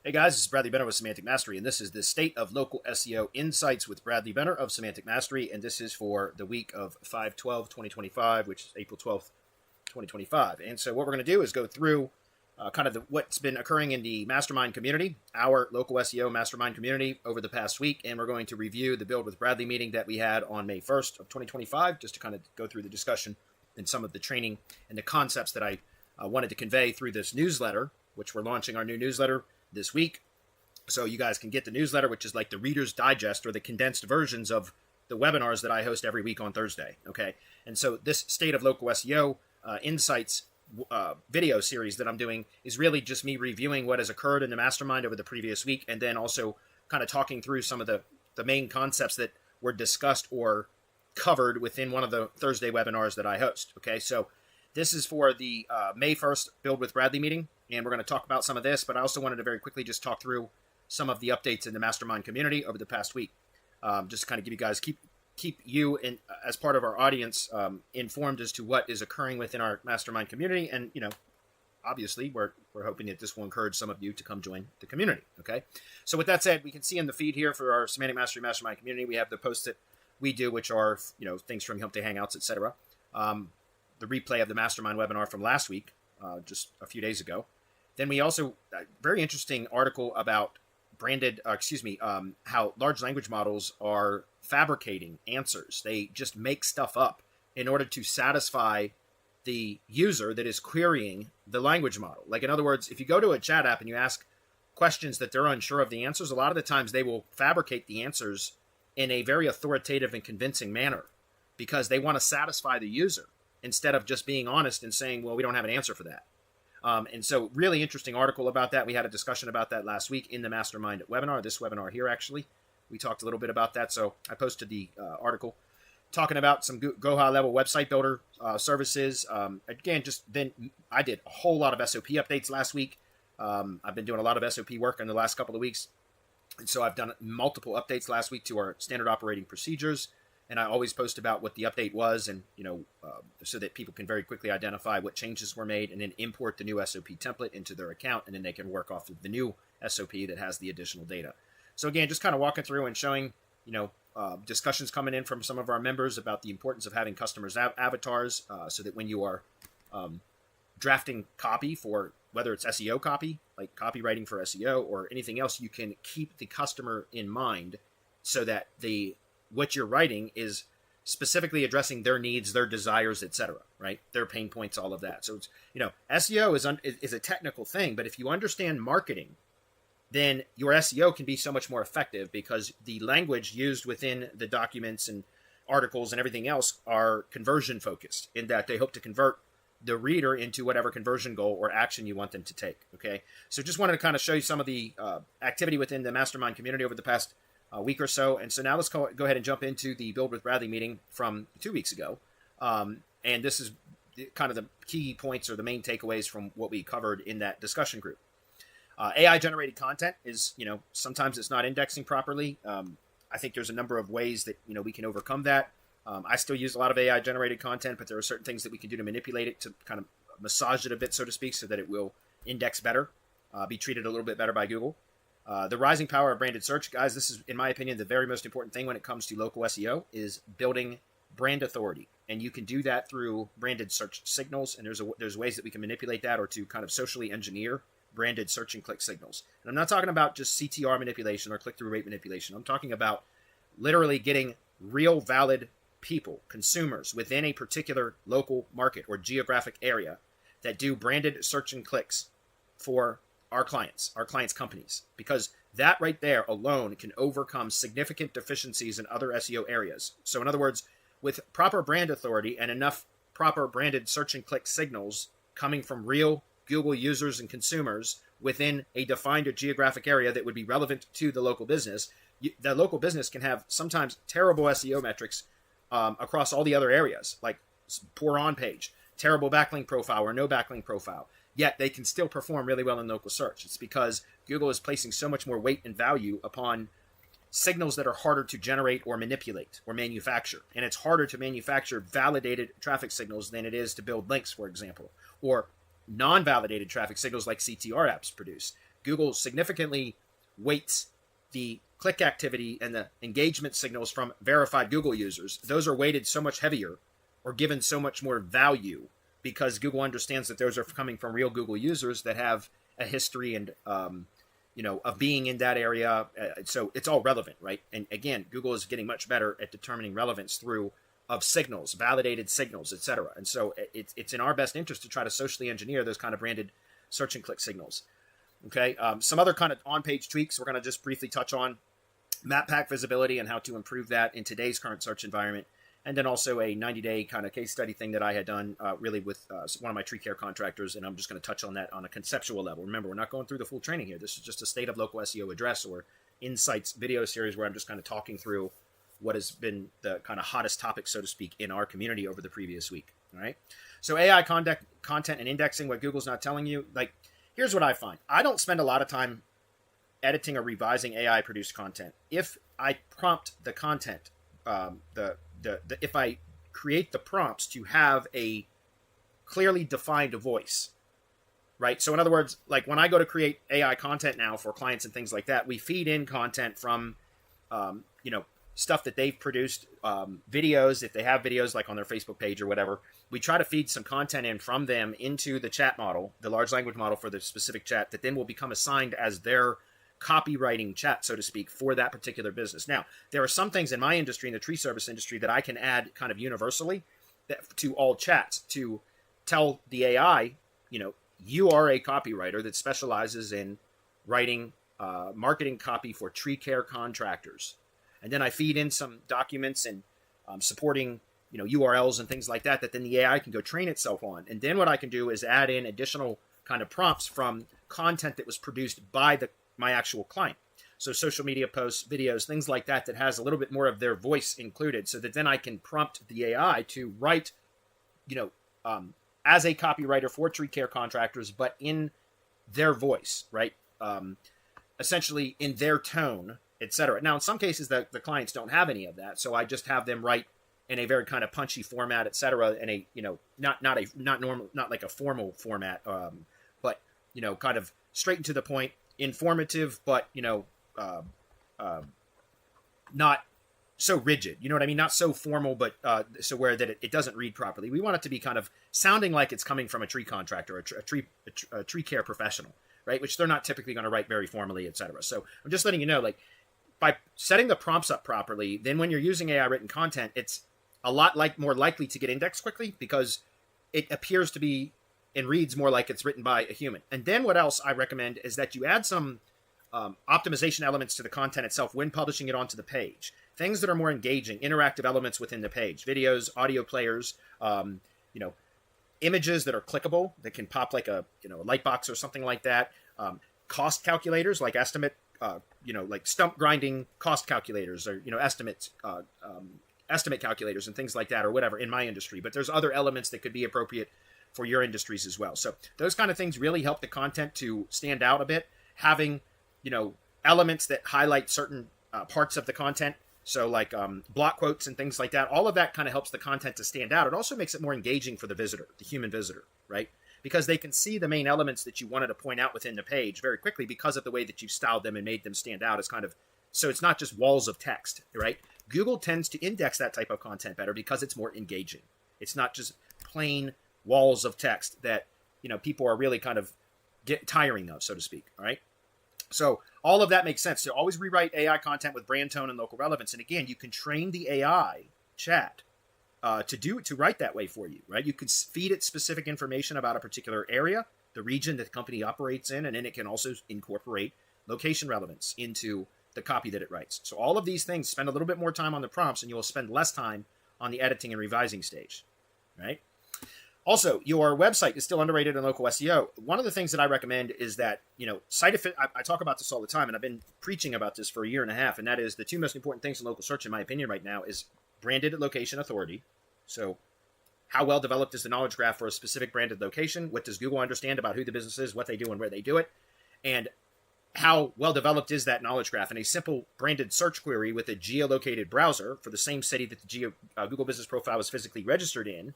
Hey guys, this is Bradley Benner with Semantic Mastery, and this is the State of Local SEO Insights with Bradley Benner of Semantic Mastery, and this is for the week of 5/12/2025, which is April 12th, 2025. And so what we're going to do is go through what's been occurring in the mastermind community, our local SEO mastermind community over the past week, and we're going to review the Build with Bradley meeting that we had on May 1st of 2025, just to kind of go through the discussion and some of the training and the concepts that I wanted to convey through this newsletter, which we're launching our new newsletter this week. So you guys can get the newsletter, which is like the Reader's Digest or the condensed versions of the webinars that I host every week on Thursday. Okay. And so this State of Local SEO Insights video series that I'm doing is really just me reviewing what has occurred in the mastermind over the previous week, and then also kind of talking through some of the main concepts that were discussed or covered within one of the Thursday webinars that I host. Okay. So this is for the May 1st Build with Bradley meeting, and we're going to talk about some of this, but I also wanted to very quickly just talk through some of the updates in the mastermind community over the past week. Just to kind of give you guys, keep you in, as part of our audience informed as to what is occurring within our mastermind community. And, you know, obviously we're hoping that this will encourage some of you to come join the community. Okay. So with that said, we can see in the feed here for our Semantic Mastery Mastermind community, we have the posts that we do, which are, you know, things from Hump Day Hangouts, etc. The replay of the mastermind webinar from last week, just a few days ago. Then we also, a very interesting article about how large language models are fabricating answers. They just make stuff up in order to satisfy the user that is querying the language model. Like, in other words, if you go to a chat app and you ask questions that they're unsure of the answers, a lot of the times they will fabricate the answers in a very authoritative and convincing manner because they want to satisfy the user, instead of just being honest and saying, well, we don't have an answer for that. And so really interesting article about that. We had a discussion about that last week in the mastermind webinar, this webinar here, actually. We talked a little bit about that. So I posted the article talking about some go high level website builder services. Again, then I did a whole lot of SOP updates last week. I've been doing a lot of SOP work in the last couple of weeks. And so I've done multiple updates last week to our standard operating procedures. And I always post about what the update was, and, you know, so that people can very quickly identify what changes were made and then import the new SOP template into their account, and then they can work off of the new SOP that has the additional data. So again, just kind of walking through and showing, you know, discussions coming in from some of our members about the importance of having customers' avatars, so that when you are drafting copy for, whether it's SEO copy, like copywriting for SEO or anything else, you can keep the customer in mind so that what you're writing is specifically addressing their needs, their desires, etc., right? Their pain points, all of that. So it's, you know, SEO is a technical thing, but if you understand marketing, then your SEO can be so much more effective because the language used within the documents and articles and everything else are conversion focused, in that they hope to convert the reader into whatever conversion goal or action you want them to take. Okay. So just wanted to kind of show you some of the activity within the mastermind community over the past week or so. And so now let's go ahead and jump into the Build with Bradley meeting from 2 weeks ago. And this is kind of the key points or the main takeaways from what we covered in that discussion group. AI generated content is, you know, sometimes it's not indexing properly. I think there's a number of ways that, you know, we can overcome that. I still use a lot of AI generated content, but there are certain things that we can do to manipulate it, to kind of massage it a bit, so to speak, so that it will index better, be treated a little bit better by Google. The rising power of branded search, guys, this is, in my opinion, the very most important thing when it comes to local SEO, is building brand authority. And you can do that through branded search signals. And there's ways that we can manipulate that, or to kind of socially engineer branded search and click signals. And I'm not talking about just CTR manipulation or click-through rate manipulation. I'm talking about literally getting real valid people, consumers within a particular local market or geographic area that do branded search and clicks for our clients companies, because that right there alone can overcome significant deficiencies in other SEO areas. So in other words, with proper brand authority and enough proper branded search and click signals coming from real Google users and consumers within a defined geographic area that would be relevant to the local business, the local business can have sometimes terrible SEO metrics across all the other areas, like poor on page, terrible backlink profile, or no backlink profile. Yet they can still perform really well in local search. It's because Google is placing so much more weight and value upon signals that are harder to generate or manipulate or manufacture. And it's harder to manufacture validated traffic signals than it is to build links, for example, or non-validated traffic signals like CTR apps produce. Google significantly weights the click activity and the engagement signals from verified Google users. Those are weighted so much heavier or given so much more value because Google understands that those are coming from real Google users that have a history and, of being in that area. So it's all relevant, right? And again, Google is getting much better at determining relevance through of signals, validated signals, etc. And so it's in our best interest to try to socially engineer those kind of branded search and click signals. Okay. Some other kind of on-page tweaks we're going to just briefly touch on: map pack visibility and how to improve that in today's current search environment. And then also a 90-day kind of case study thing that I had done really with one of my tree care contractors. And I'm just going to touch on that on a conceptual level. Remember, we're not going through the full training here. This is just a state of local SEO address or insights video series where I'm just kind of talking through what has been the kind of hottest topic, so to speak, in our community over the previous week. All right. So AI content and indexing, what Google's not telling you. Like, here's what I find. I don't spend a lot of time editing or revising AI produced content. If I prompt the content, if I create the prompts to have a clearly defined voice, right? So in other words, like when I go to create AI content now for clients and things like that, we feed in content from, stuff that they've produced, videos, if they have videos like on their Facebook page or whatever. We try to feed some content in from them into the chat model, the large language model for the specific chat that then will become assigned as their copywriting chat, so to speak, for that particular business. Now, there are some things in my industry, in the tree service industry, that I can add kind of universally to all chats to tell the AI, you are a copywriter that specializes in writing marketing copy for tree care contractors. And then I feed in some documents and supporting, URLs and things like that then the AI can go train itself on. And then what I can do is add in additional kind of prompts from content that was produced by my actual client. So social media posts, videos, things like that has a little bit more of their voice included, so that then I can prompt the AI to write, as a copywriter for tree care contractors, but in their voice, right? Essentially in their tone, etc. Now, in some cases, the clients don't have any of that, so I just have them write in a very kind of punchy format, etc. In a not like a formal format, but kind of straight and to the point, informative, but not so rigid. You know what I mean? Not so formal, but so where that it doesn't read properly. We want it to be kind of sounding like it's coming from a tree contractor or a tree care professional, right? Which they're not typically going to write very formally, etc. So I'm just letting you know, like, by setting the prompts up properly, then when you're using AI written content, it's a lot more likely to get indexed quickly because it appears to be and reads more like it's written by a human. And then what else I recommend is that you add some optimization elements to the content itself when publishing it onto the page. Things that are more engaging, interactive elements within the page, videos, audio players, images that are clickable that can pop like a light box or something like that. Cost calculators like estimate, like stump grinding cost calculators or estimate calculators and things like that, or whatever in my industry. But there's other elements that could be appropriate for your industries as well. So those kind of things really help the content to stand out a bit. Having, elements that highlight certain parts of the content. So like block quotes and things like that. All of that kind of helps the content to stand out. It also makes it more engaging for the visitor, the human visitor, right? Because they can see the main elements that you wanted to point out within the page very quickly because of the way that you've styled them and made them stand out as kind of, so it's not just walls of text, right? Google tends to index that type of content better because it's more engaging. It's not just plain walls of text that, people are really kind of get tiring of, so to speak, all right? So all of that makes sense. So always rewrite AI content with brand tone and local relevance. And again, you can train the AI chat to write that way for you, right? You could feed it specific information about a particular area, the region that the company operates in, and then it can also incorporate location relevance into the copy that it writes. So all of these things, spend a little bit more time on the prompts and you will spend less time on the editing and revising stage, right? Also, your website is still underrated in local SEO. One of the things that I recommend is that, I talk about this all the time, and I've been preaching about this for a year and a half, and that is the two most important things in local search, in my opinion, right now, is branded location authority. So how well developed is the knowledge graph for a specific branded location? What does Google understand about who the business is, what they do, and where they do it? And how well developed is that knowledge graph? And a simple branded search query with a geolocated browser for the same city that the Google Business Profile is physically registered in,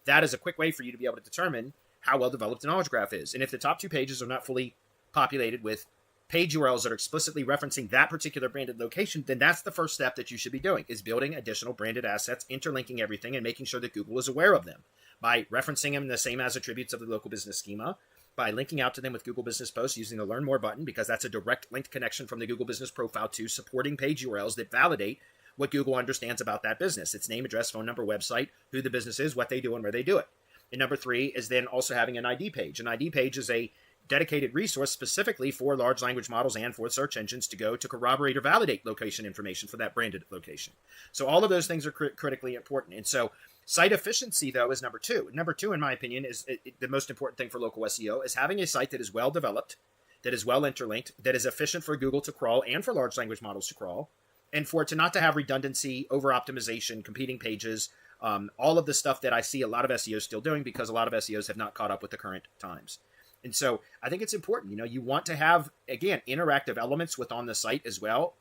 that is a quick way for you to be able to determine how well developed the knowledge graph is. And if the top two pages are not fully populated with page URLs that are explicitly referencing that particular branded location, then that's the first step that you should be doing, is building additional branded assets, interlinking everything, and making sure that Google is aware of them by referencing them the same as attributes of the local business schema, by linking out to them with Google Business Posts using the Learn More button, because that's a direct linked connection from the Google Business Profile to supporting page URLs that validate what Google understands about that business: its name, address, phone number, website, who the business is, what they do, and where they do it. And number 3 is then also having an ID page. An ID page is a dedicated resource specifically for large language models and for search engines to go to corroborate or validate location information for that branded location. So all of those things are critically important. And so site efficiency, though, is number 2. Number 2, in my opinion, is the most important thing for local SEO, is having a site that is well developed, that is well interlinked, that is efficient for Google to crawl and for large language models to crawl, and for it to not to have redundancy, over optimization, competing pages, all of the stuff that I see a lot of SEOs still doing, because a lot of SEOs have not caught up with the current times. And so I think it's important, you want to have, again, interactive elements on the site as well.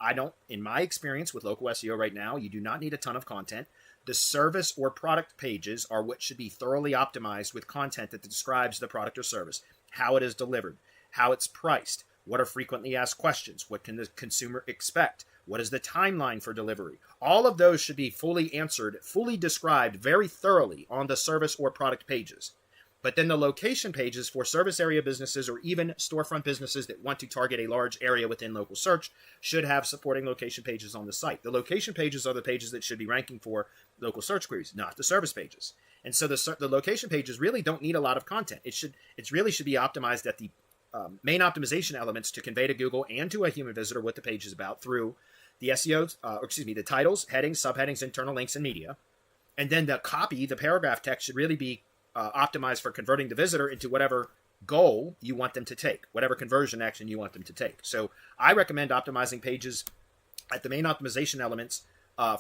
In my experience with local SEO right now, you do not need a ton of content. The service or product pages are what should be thoroughly optimized with content that describes the product or service, how it is delivered, how it's priced, what are frequently asked questions, what can the consumer expect, what is the timeline for delivery. All of those should be fully answered, fully described very thoroughly on the service or product pages. But then the location pages for service area businesses or even storefront businesses that want to target a large area within local search should have supporting location pages on the site. The location pages are the pages that should be ranking for local search queries, not the service pages. And so the location pages really don't need a lot of content. It really should be optimized at the main optimization elements to convey to Google and to a human visitor what the page is about through the SEO, the titles, headings, subheadings, internal links, and media. And then the copy, the paragraph text, should really be optimized for converting the visitor into whatever goal you want them to take, whatever conversion action you want them to take. So I recommend optimizing pages at the main optimization elements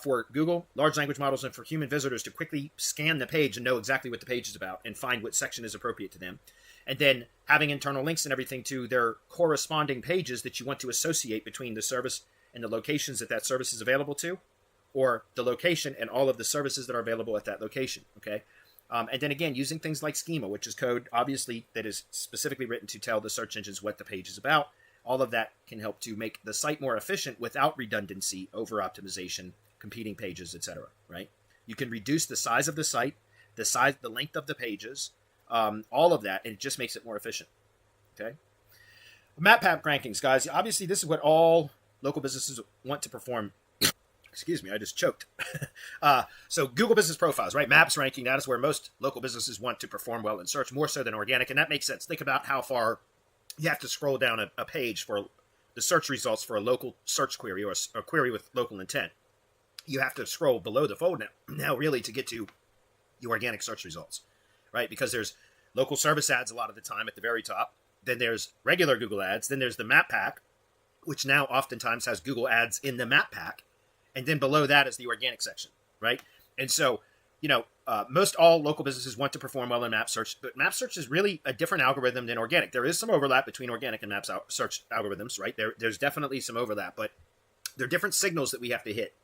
for Google, large language models, and for human visitors to quickly scan the page and know exactly what the page is about and find what section is appropriate to them. And then having internal links and everything to their corresponding pages that you want to associate between the service and the locations that service is available to, or the location and all of the services that are available at that location, okay? And then again, using things like schema, which is code, obviously, that is specifically written to tell the search engines what the page is about. All of that can help to make the site more efficient without redundancy, over-optimization, competing pages, etc., right? You can reduce the size of the site, the length of the pages, all of that, and it just makes it more efficient, okay? Map pack rankings, guys. Obviously, this is what all local businesses want to perform. Excuse me, I just choked. So Google Business Profiles, right? Maps ranking, that is where most local businesses want to perform well in search, more so than organic, and that makes sense. Think about how far you have to scroll down a page for the search results for a local search query or a query with local intent. You have to scroll below the fold now really to get to your organic search results, right? Because there's local service ads a lot of the time at the very top. Then there's regular Google ads. Then there's the map pack, which now oftentimes has Google ads in the map pack. And then below that is the organic section, right? And so, most all local businesses want to perform well in map search, but map search is really a different algorithm than organic. There is some overlap between organic and map search algorithms, right? There's definitely some overlap, but there are different signals that we have to hit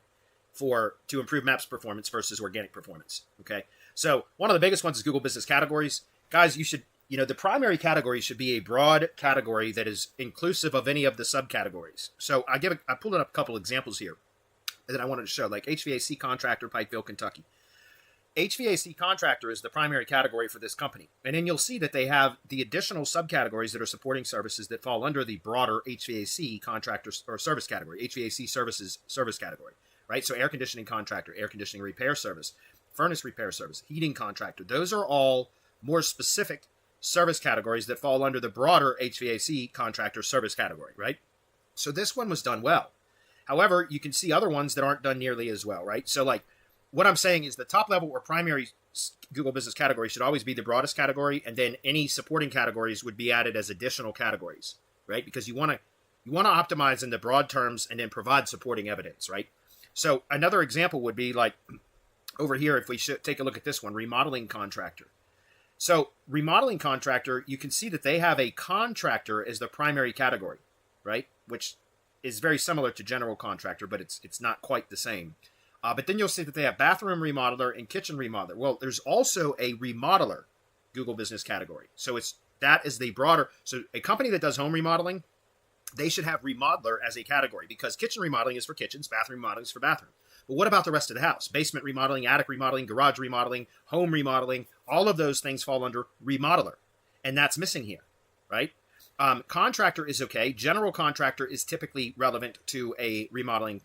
to improve maps performance versus organic performance, okay? So one of the biggest ones is Google Business Categories. Guys, you should, the primary category should be a broad category that is inclusive of any of the subcategories. So I pulled up a couple examples here that I wanted to show, like HVAC contractor, Pikeville, Kentucky. HVAC contractor is the primary category for this company. And then you'll see that they have the additional subcategories that are supporting services that fall under the broader HVAC contractor or service category, HVAC services service category, right? So air conditioning contractor, air conditioning repair service, furnace repair service, heating contractor. Those are all more specific service categories that fall under the broader HVAC contractor service category, right? So this one was done well. However, you can see other ones that aren't done nearly as well, right? So like what I'm saying is the top level or primary Google Business category should always be the broadest category, and then any supporting categories would be added as additional categories, right? Because you want to optimize in the broad terms and then provide supporting evidence, right? So another example would be like over here, if we should take a look at this one, remodeling contractor. So remodeling contractor, you can see that they have a contractor as the primary category, right? Which is very similar to general contractor, but it's not quite the same. But then you'll see that they have bathroom remodeler and kitchen remodeler. Well, there's also a remodeler Google Business category. So it's that is the broader. So a company that does home remodeling, they should have remodeler as a category, because kitchen remodeling is for kitchens, bathroom remodeling is for bathroom. But what about the rest of the house? Basement remodeling, attic remodeling, garage remodeling, home remodeling, all of those things fall under remodeler. And that's missing here, right? Contractor is okay. General contractor is typically relevant to a remodeling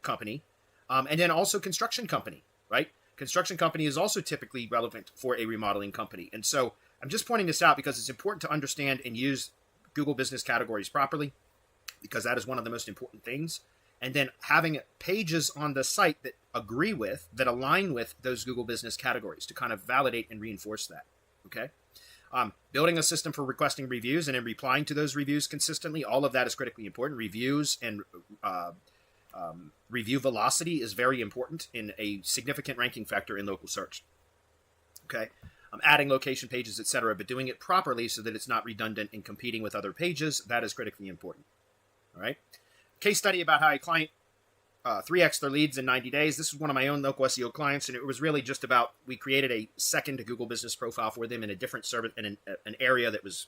company. And then also construction company, right? Construction company is also typically relevant for a remodeling company. And so I'm just pointing this out because it's important to understand and use Google business categories properly, because that is one of the most important things. And then having pages on the site that agree with, that align with those Google business categories to kind of validate and reinforce that, okay? Building a system for requesting reviews and then replying to those reviews consistently, all of that is critically important. Reviews and review velocity is very important in a significant ranking factor in local search, okay? Adding location pages, etc., but doing it properly so that it's not redundant and competing with other pages, that is critically important, all right? Case study about how a client 3x their leads in 90 days. This is one of my own local SEO clients, and it was really just about, we created a second Google business profile for them in a different service, in an area that was,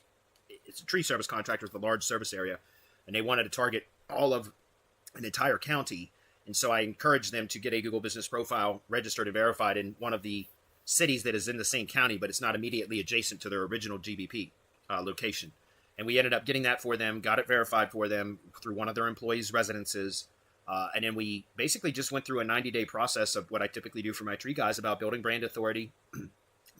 it's a tree service contractor with a large service area, and they wanted to target all of an entire county. And so I encouraged them to get a Google business profile registered and verified in one of the cities that is in the same county, but it's not immediately adjacent to their original GBP location. And we ended up getting that for them, got it verified for them through one of their employees' residences. And then we basically just went through a 90-day process of what I typically do for my tree guys about building brand authority,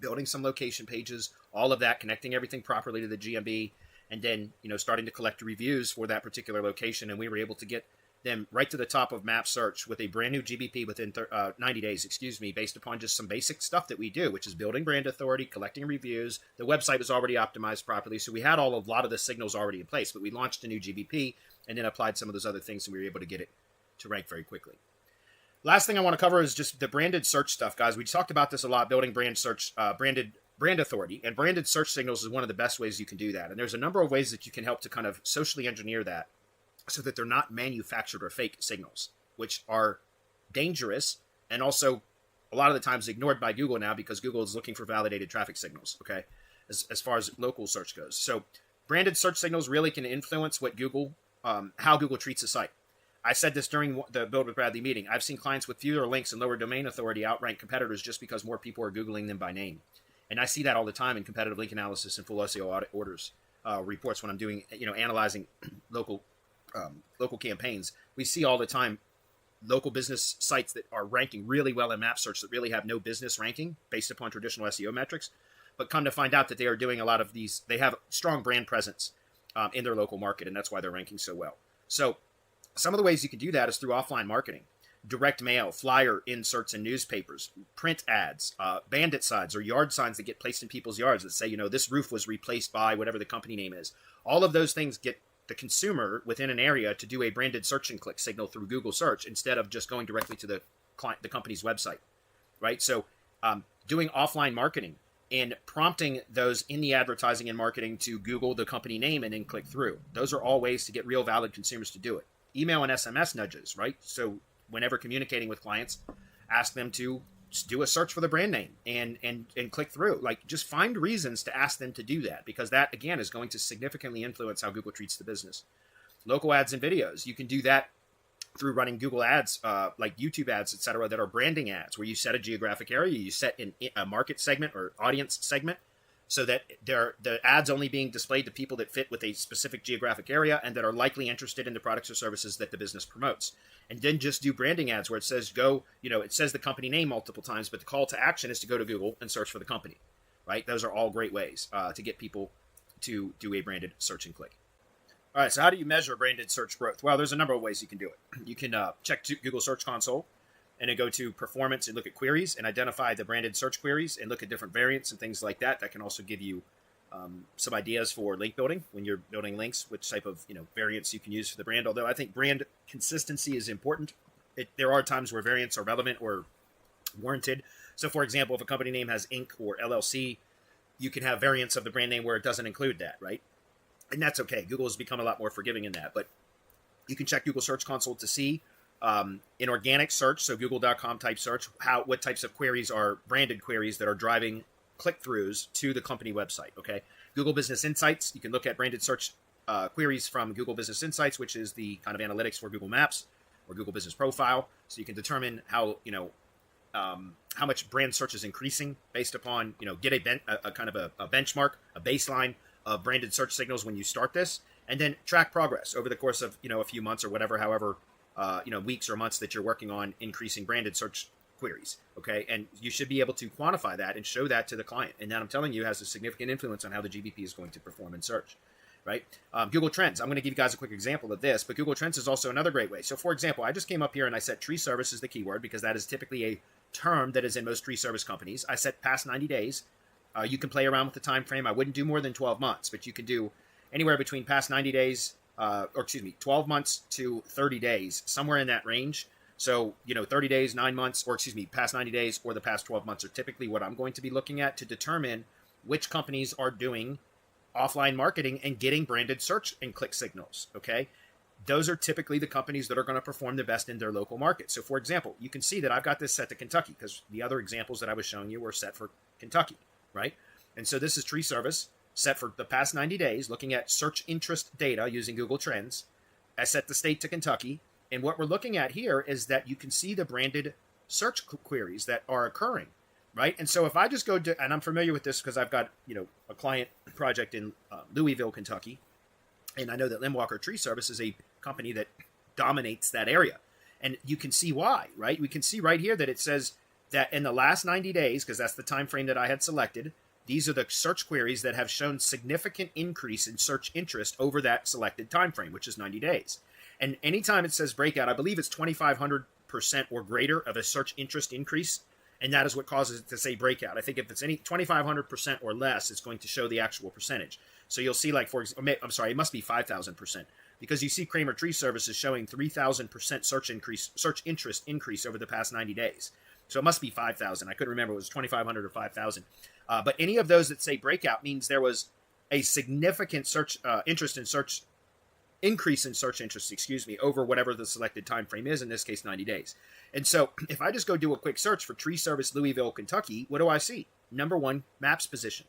building some location pages, all of that, connecting everything properly to the GMB, and then, starting to collect reviews for that particular location. And we were able to get them right to the top of map search with a brand new GBP within 90 days, based upon just some basic stuff that we do, which is building brand authority, collecting reviews. The website was already optimized properly, so we had a lot of the signals already in place, but we launched a new GBP and then applied some of those other things, and we were able to get it to rank very quickly. Last thing I want to cover is just the branded search stuff, guys. We talked about this a lot, building brand search, brand authority, and branded search signals is one of the best ways you can do that. And there's a number of ways that you can help to kind of socially engineer that, so that they're not manufactured or fake signals, which are dangerous and also a lot of the times ignored by Google now, because Google is looking for validated traffic signals, okay, as far as local search goes. So branded search signals really can influence what Google, how Google treats a site. I said this during the Build with Bradley meeting. I've seen clients with fewer links and lower domain authority outrank competitors just because more people are Googling them by name. And I see that all the time in competitive link analysis and full SEO audit orders reports when I'm doing, analyzing local campaigns. We see all the time local business sites that are ranking really well in map search that really have no business ranking based upon traditional SEO metrics, but come to find out that they are doing a lot of these, they have strong brand presence in their local market, and that's why they're ranking so well. So some of the ways you can do that is through offline marketing, direct mail, flyer inserts in newspapers, print ads, bandit signs or yard signs that get placed in people's yards that say, this roof was replaced by whatever the company name is. All of those things get the consumer within an area to do a branded search and click signal through Google search instead of just going directly to the company's website, right? So doing offline marketing and prompting those in the advertising and marketing to Google the company name and then click through. Those are all ways to get real valid consumers to do it. Email and SMS nudges, right? So whenever communicating with clients, ask them to do a search for the brand name and click through. Like, just find reasons to ask them to do that, because that, again, is going to significantly influence how Google treats the business. Local ads and videos. You can do that through running Google ads, like YouTube ads, etc., that are branding ads, where you set a geographic area, you set a market segment or audience segment, so that the ads only being displayed to people that fit with a specific geographic area and that are likely interested in the products or services that the business promotes. And then just do branding ads where it says it says the company name multiple times, but the call to action is to go to Google and search for the company, right? Those are all great ways to get people to do a branded search and click. All right, so how do you measure branded search growth? Well, there's a number of ways you can do it. You can check Google Search Console and then go to performance and look at queries and identify the branded search queries and look at different variants and things like that. That can also give you some ideas for link building when you're building links, which type of variants you can use for the brand. Although I think brand consistency is important. There are times where variants are relevant or warranted. So, for example, if a company name has Inc. or LLC, you can have variants of the brand name where it doesn't include that, right? And that's okay. Google has become a lot more forgiving in that. But you can check Google Search Console to see in organic search, so google.com type search, what types of queries are branded queries that are driving click-throughs to the company website, okay? Google Business Insights, you can look at branded search queries from Google Business Insights, which is the kind of analytics for Google Maps or Google Business Profile. So you can determine how much brand search is increasing based upon, get a kind of a benchmark, a baseline of branded search signals when you start this, and then track progress over the course of, a few months or whatever, however, weeks or months that you're working on increasing branded search queries. Okay. And you should be able to quantify that and show that to the client. And that, I'm telling you, has a significant influence on how the GBP is going to perform in search. Right? Google Trends. I'm going to give you guys a quick example of this, but Google Trends is also another great way. So for example, I just came up here and I set tree service as the keyword because that is typically a term that is in most tree service companies. I set past 90 days. You can play around with the time frame. I wouldn't do more than 12 months, but you can do anywhere between past 90 days, 12 months to 30 days, somewhere in that range. So, 30 days, 9 months, past 90 days or the past 12 months are typically what I'm going to be looking at to determine which companies are doing offline marketing and getting branded search and click signals. Okay. Those are typically the companies that are going to perform the best in their local market. So for example, you can see that I've got this set to Kentucky because the other examples that I was showing you were set for Kentucky, right? And so this is tree service set for the past 90 days, looking at search interest data using Google Trends. I set the state to Kentucky. And what we're looking at here is that you can see the branded search queries that are occurring. Right. And so if I just go to, and I'm familiar with this because I've got, a client project in Louisville, Kentucky, and I know that Limwalker Tree Service is a company that dominates that area. And you can see why, right? We can see right here that it says that in the last 90 days, because that's the time frame that I had selected, these are the search queries that have shown significant increase in search interest over that selected time frame, which is 90 days. And anytime it says breakout, I believe it's 2,500% or greater of a search interest increase. And that is what causes it to say breakout. I think if it's any 2,500% or less, it's going to show the actual percentage. So you'll see, like, for example, I'm sorry, it must be 5,000%, because you see Kramer Tree Service is showing 3,000% search interest increase over the past 90 days. So it must be 5,000. I couldn't remember, it was 2,500 or 5,000. But any of those that say breakout means there was a significant search increase in search interest, over whatever the selected time frame is, in this case 90 days. And so if I just go do a quick search for Tree Service Louisville, Kentucky, what do I see? Number one, maps position,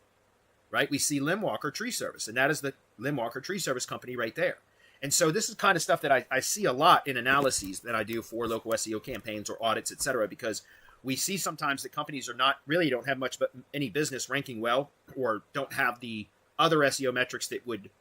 right? We see Limwalker Tree Service, and that is the Limwalker Tree Service company right there. And so this is kind of stuff that I see a lot in analyses that I do for local SEO campaigns or audits, etc., because we see sometimes that companies don't have much but any business ranking well, or don't have the other SEO metrics that would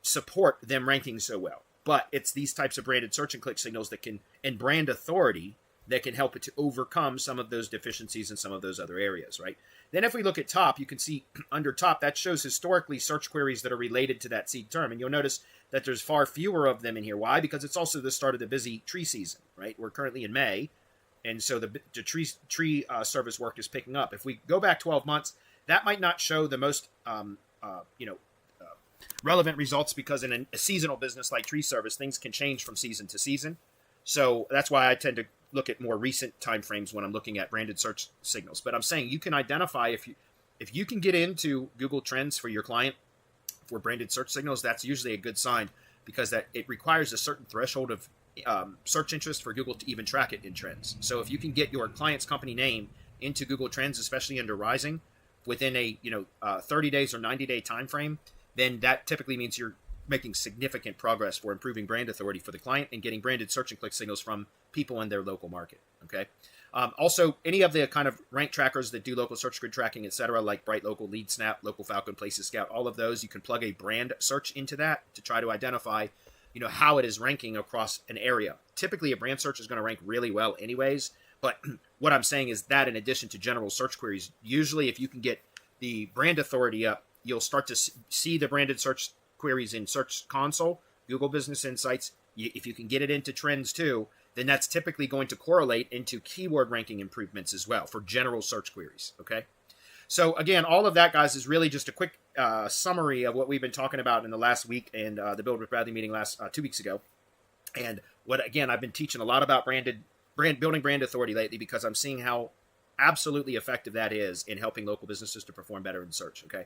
support them ranking so well. But it's these types of branded search and click signals that can, and brand authority, that can help it to overcome some of those deficiencies in some of those other areas, right? Then if we look at top, you can see under top, that shows historically search queries that are related to that seed term. And you'll notice that there's far fewer of them in here. Why? Because it's also the start of the busy tree season, right? We're currently in May. And so the tree service work is picking up. If we go back 12 months, that might not show the most, relevant results, because in a seasonal business like tree service, things can change from season to season. So that's why I tend to look at more recent timeframes when I'm looking at branded search signals. But I'm saying you can identify, if you can get into Google Trends for your client for branded search signals, that's usually a good sign, because that it requires a certain threshold of search interest for Google to even track it in Trends. So if you can get your client's company name into Google Trends, especially under Rising, within a 30 days or 90-day time frame, then that typically means you're making significant progress for improving brand authority for the client and getting branded search and click signals from people in their local market. Okay. Also, any of the kind of rank trackers that do local search grid tracking, etc., like Bright Local, Lead Snap, Local Falcon, Places Scout, all of those, you can plug a brand search into that to try to identify, how it is ranking across an area. Typically, a brand search is going to rank really well anyways. But what I'm saying is that in addition to general search queries, usually if you can get the brand authority up, you'll start to see the branded search queries in Search Console, Google Business Insights. If you can get it into Trends too, then that's typically going to correlate into keyword ranking improvements as well for general search queries. Okay. So again, all of that, guys, is really just a quick summary of what we've been talking about in the last week and the Build with Bradley meeting last 2 weeks ago. And what, again, I've been teaching a lot about building brand authority lately, because I'm seeing how absolutely effective that is in helping local businesses to perform better in search. Okay.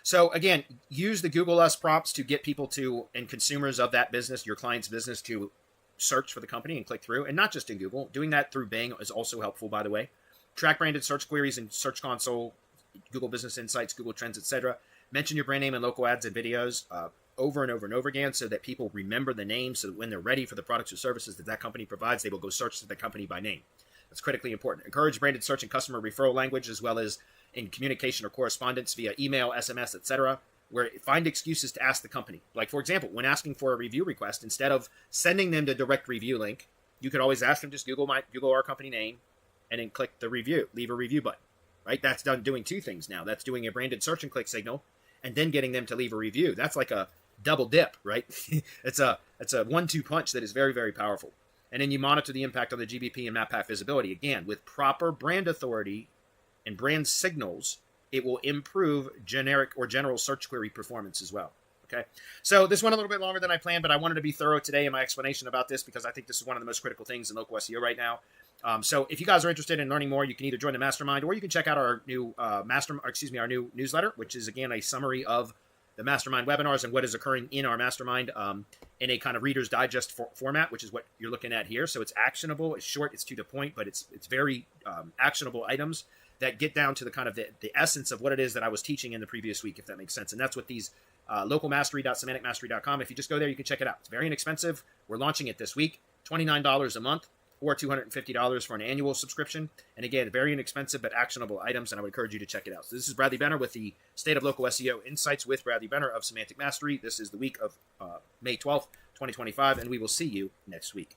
So again, use the Google Us prompts to get people to, and consumers of that business, your client's business, to search for the company and click through. And not just in Google. Doing that through Bing is also helpful, by the way. Track branded search queries in Search Console, Google Business Insights, Google Trends, etc. mention your brand name in local ads and videos over and over and over again so that people remember the name, so that when they're ready for the products or services that that company provides, they will go search the company by name. That's critically important. Encourage branded search and customer referral language, as well as in communication or correspondence via email, SMS, etc., where find excuses to ask the company. Like, for example, when asking for a review request, instead of sending them the direct review link, you could always ask them, just Google our company name and then click the review, leave a review button, right? That's doing two things now. That's doing a branded search and click signal and then getting them to leave a review. That's like a double dip, right? It's a 1-2 punch that is very, very powerful. And then you monitor the impact on the GBP and map path visibility. Again, with proper brand authority and brand signals, it will improve generic or general search query performance as well. Okay, so this went a little bit longer than I planned, but I wanted to be thorough today in my explanation about this because I think this is one of the most critical things in local SEO right now. So if you guys are interested in learning more, you can either join the mastermind or you can check out our new our new newsletter, which is again a summary of the mastermind webinars and what is occurring in our mastermind in a kind of Reader's Digest format, which is what you're looking at here. So it's actionable, it's short, it's to the point, but it's very actionable items that get down to the kind of the essence of what it is that I was teaching in the previous week, if that makes sense. And that's what these localmastery.semanticmastery.com. If you just go there, you can check it out. It's very inexpensive. We're launching it this week, $29 a month or $250 for an annual subscription. And again, very inexpensive but actionable items, and I would encourage you to check it out. So this is Bradley Benner with the State of Local SEO Insights with Bradley Benner of Semantic Mastery. This is the week of May 12th, 2025, and we will see you next week.